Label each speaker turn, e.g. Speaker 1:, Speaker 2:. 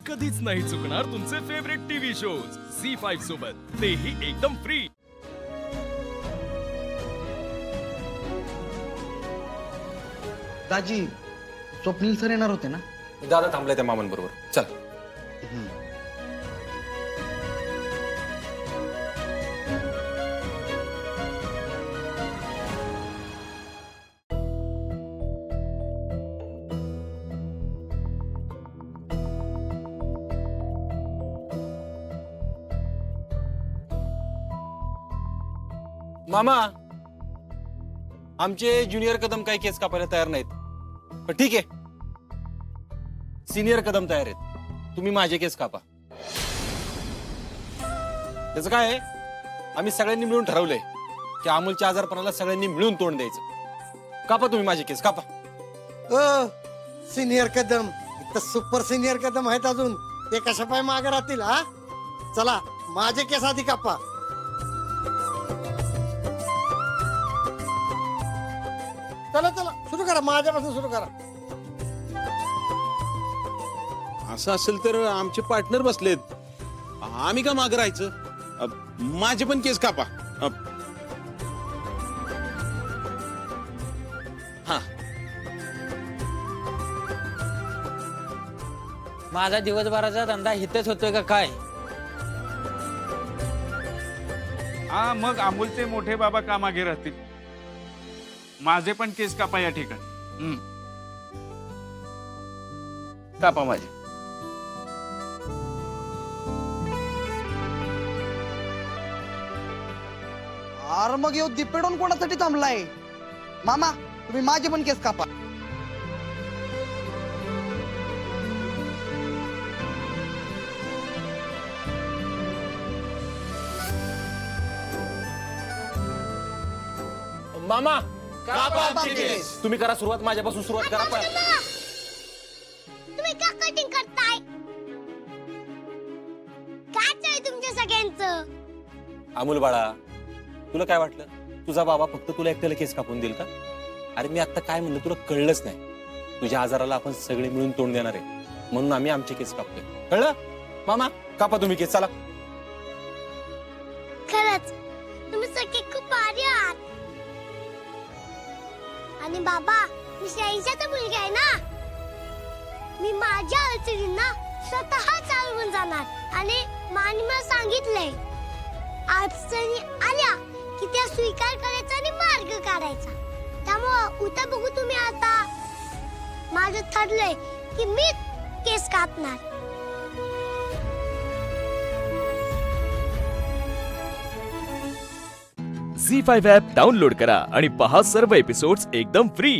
Speaker 1: कधीच नाही चुकणार तुमचे फेवरेट टीव्ही शोज झी5 सोबत, तेही एकदम फ्री।
Speaker 2: दाजी, स्वप्नील सर येणार होते ना?
Speaker 3: दादा थांबले त्या मामांबरोबर, चल। मामा, आमचे ज्युनियर कदम काही केस कापायला तयार नाहीत, पण ठीक आहे, सिनियर कदम तयार आहेत। तुम्ही माझे केस कापा। त्याचं काय आहे, आम्ही सगळ्यांनी मिळून ठरवलंय की अमोलच्या आजारपणाला सगळ्यांनी मिळून तोंड द्यायचं। कापा तुम्ही माझे केस, कापा।
Speaker 4: सिनियर कदम इथं सुपर सिनियर कदम आहेत अजून, ते कशा पाय मागे राहतील? हा, चला माझे केस आधी कापा। चला चला सुरू करा, माझ्यापासून सुरू करा।
Speaker 5: असं असेल तर आमचे पार्टनर बसलेत, आम्ही का मागे राहायचं? माझे पण केस कापा।
Speaker 3: हा,
Speaker 6: माझा दिवसभराचा धंदा हितच होतोय का काय?
Speaker 7: हा, मग अमोलचे मोठे बाबा कामागे राहतील। माझे पण केस कापा या ठिकाणी।
Speaker 3: कापा माझे।
Speaker 2: अरे मग येऊ दिपेडून कोणासाठी थांबलाय? मामा, तुम्ही माझे पण केस कापा।
Speaker 3: मामा, कापा आमचे केस। तुम्ही करा सुरुवात, माझ्यापासून सुरुवात करा।
Speaker 8: तुम्ही का कटिंग करताय? काय चाललंय तुमच्या सगळ्यांचं?
Speaker 3: अमोल बाळा, तुला काय वाटलं तुझा बाबा फक्त तुला एकट्याला केस कापून देईल का? अरे मी आता काय म्हणलं तुला कळलंच नाही। तुझ्या आजाराला आपण सगळे मिळून तोंड देणार आहे, म्हणून आम्ही आमचे केस कापतोय, कळलं? मामा, कापा तुम्ही केस, चला।
Speaker 8: खरंच तुम्ही सगळे खूप भारी आहात। आणि बाबा, मी शैशाचा मुलगा आहे ना, मी माझ्या अडचणींना स्वतः चालवून जाणार। आणि मानी मला सांगितलंय, अडचणी आल्या की त्या स्वीकार करायचा आणि मार्ग काढायचा। त्यामुळं उद्या बघू तुम्ही, आता माझं ठरलंय की मी केस कापणार।
Speaker 1: झी5 ॲप डाउनलोड करा आणि पहा सर्व एपिसोड्स एकदम फ्री।